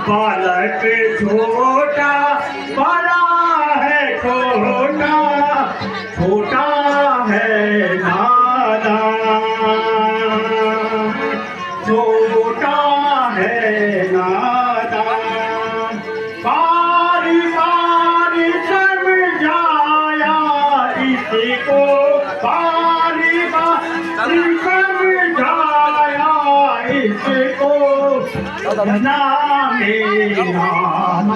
बालक छोटा बड़ा है छोटा, छोटा है नादान, छोटा है नादान। बारी बारी समझाया इसको, बारी बारी समझाया इसको, कहना मेरा मान,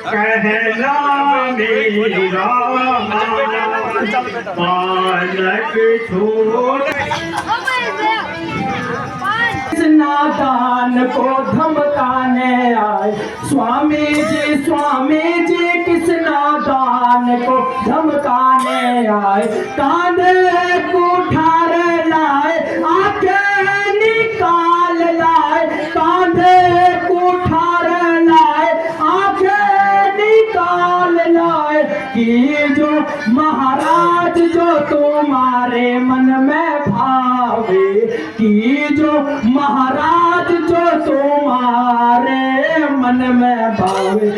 कहना मेरा मान। बालक छोटा नादान को धमकाने आए स्वामी जी किस नादान को धमकाने आए। कांधे कुठार लाए आके निकाल लाए, कांधे कुठार लाए आके निकाल लाए। कि जो महाराज जो तुम्हारे मन में भावे, कि जो महाराज जो तुम्हारे मन में भावे।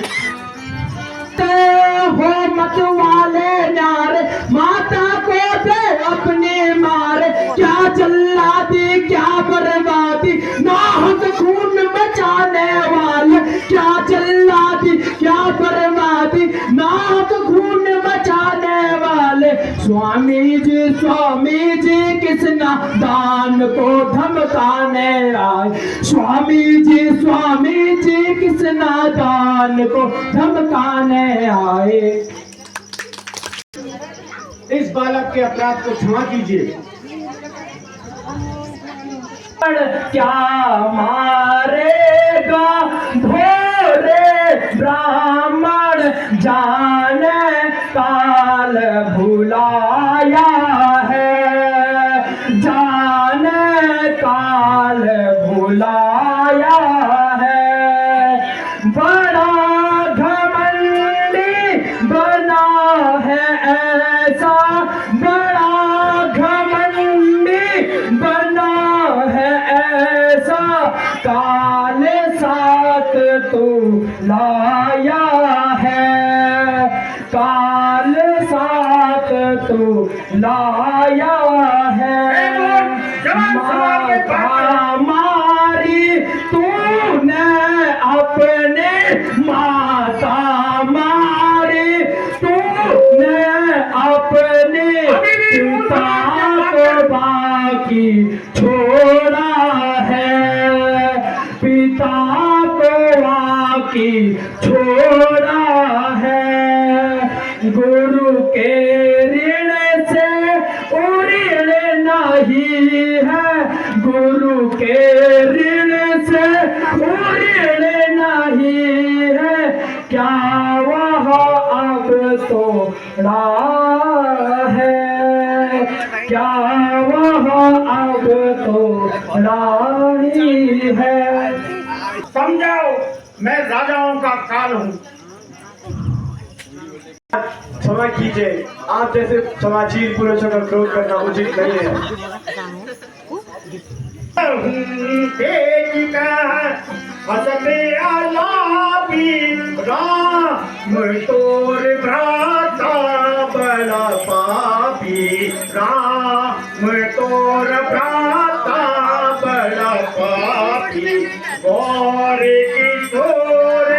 हो मत वाले नारे माता को दे अपने मारे, क्या जल्लादी क्या बर्बादी नाहक खून बचाने वाले, क्या जल्लादी क्या बर्बादी नाहक खून बचाने वाले। स्वामी जी किस नादान को धमकाने आए। स्वामी जी किस नादान को धमकाने आए। इस बालक के अपराध को क्षमा कीजिए। क्या मारेगा भोरे ब्राह्मण जाने काल भुलाया है, जाने काल भुलाया है। बड़ा घमंडी बना है ऐसा, बड़ा घमंडी बना है ऐसा। काले साथ तू लाया है, काले साथ तू लाया है। माता मारी तूने अपने, माता मारी तूने अपने पिता को बाकी छोड़ा है, पिता को बाकी छोड़ा है। गुरु के ऋण से ऋण नहीं है, गुरु के ऋण से ऋण नहीं है। क्या वह अब तोड़ा है, क्या वह अब तोड़ा ही है। समझाओ, मैं राजाओं का काल हूँ। क्षमा कीजिए, आप जैसे समाजील पुरुषों का क्रोध करना उचित नहीं है। हसते आलापी राम तोर भ्राता बड़ा पापी, राम तोर भ्राता बड़ा पापी। गौर किशोर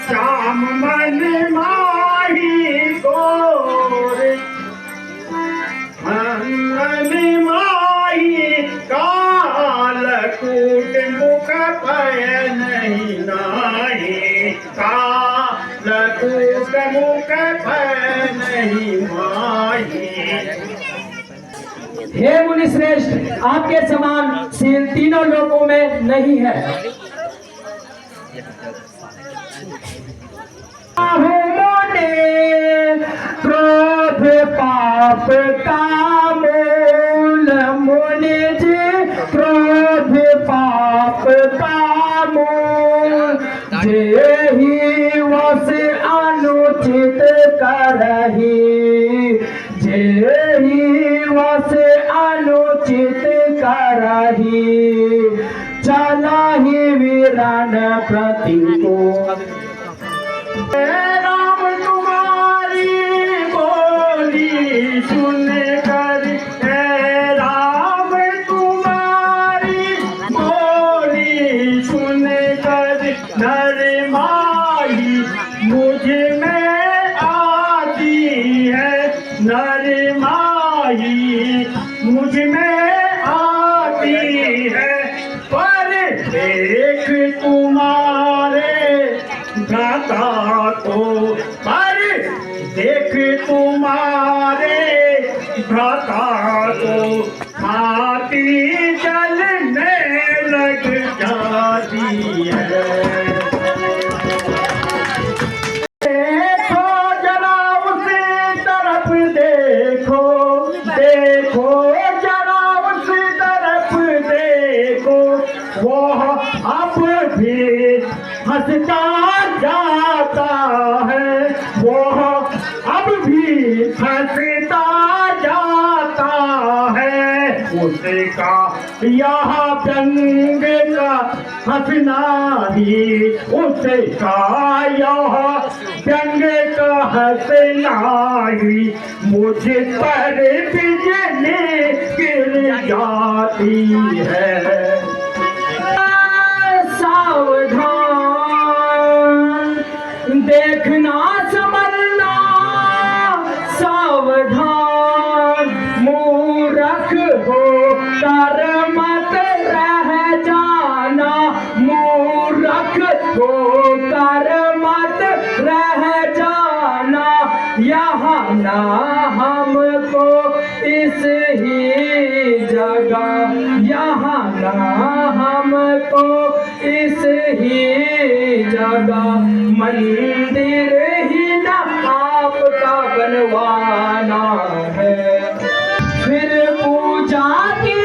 श्याम मन माही, गौर मन माही। कालकूट मुख भय नहीं नाहि, कालकूट मुख भय नहीं माही। हे मुनि श्रेष्ठ, आपके समान शील तीनों लोकों में नहीं है। क्रोध पाप का मूल, मुनि जी क्रोध पाप का मूल। जेहि वस अनुचित करहि, जेहि वस अनुचित करहि। चलहि वीरण मन प्रतिकूल। राम तुम्हारी बोली सुन कर, राम तुम्हारी बोली सुन कर, नर माही मुझ में आती है, नर माही मुझ में आती है। पर देख तुम्हारे भ्राता को, पर देख तुम्हारे भ्राता को, माटी जलने लग जाती है। देखो जरा उस तरफ देखो, देखो जरा उस तरफ देखो, वो अब भी हंसता जाता है, वो अब भी हंसता जाता है। उसका यह व्यंग का हंसना ही, उसका यह व्यंग का हंसना ही, मुझ पर बिजली गिर जाती है। देखना संभलना सावधान, मूर्ख हो कर मत रह जाना, मूर्ख हो कर मत रह जाना। यहाँ ना हमको इस ही जगह, यहाँ ना हमको इस ही जगह, मंदिर ही ना आपका बनवाना है। फिर पूजा की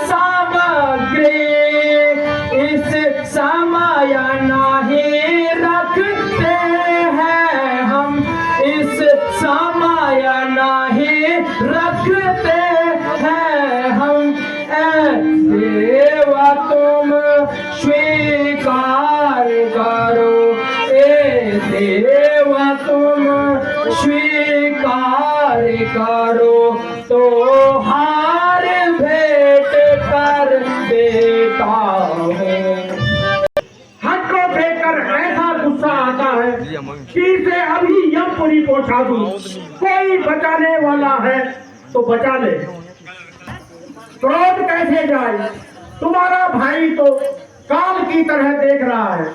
सामग्री इस समय नहीं रखते हैं हम, इस समय नहीं रखते हैं हम। देवा तुम स्वीकार करो, ए देवा तुम स्वीकार करो, तो हार भेंट कर देता हूँ। हद को देखकर ऐसा गुस्सा आता है कि इसे अभी यमपुरी पहुंचा दूं। कोई बचाने वाला है तो बचा ले। क्रोध कैसे जाए, तुम्हारा भाई तो काल की तरह देख रहा है।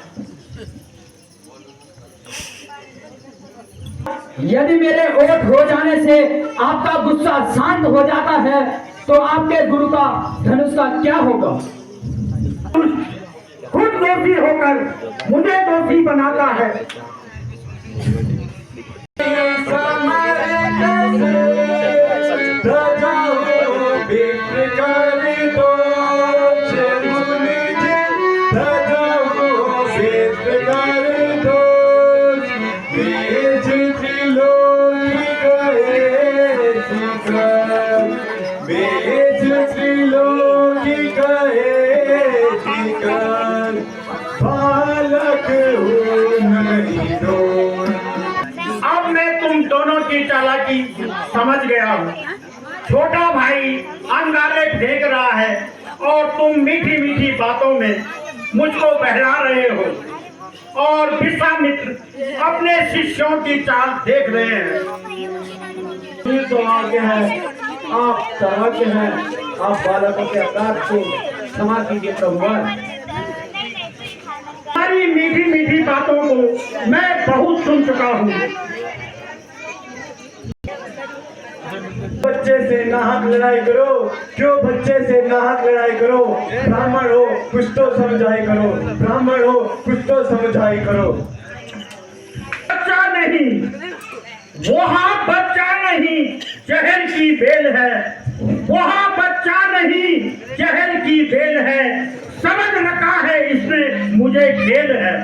यदि मेरे ओट हो जाने से आपका गुस्सा शांत हो जाता है, तो आपके गुरु का धनुष का क्या होगा? खुद दोषी होकर मुझे दोषी बनाता है। अब मैं तुम दोनों की चालाकी समझ गया हूँ। छोटा भाई अंगारे फेंक रहा है और तुम मीठी मीठी बातों में मुझको बहला रहे हो, और विश्वामित्र अपने शिष्यों की चाल देख रहे हैं। ये तो आगे है, आप सौभाग्य हैं, आप बालकों के अपराध को क्षमा कीजिए प्रभुवर। हमारी मीठी मीठी बातों को मैं बहुत सुन चुका हूँ। बच्चे से नाहक लड़ाई करो, क्यों बच्चे से नाहक लड़ाई करो। ब्राह्मण हो कुछ तो समझाई करो, ब्राह्मण हो कुछ तो समझाई करो। बच्चा नहीं, वहाँ बच्चा नहीं, जहर की बेल है। वहाँ बच्चा नहीं, जहर की बेल है। समझ रखा है इसमें मुझे खेल है।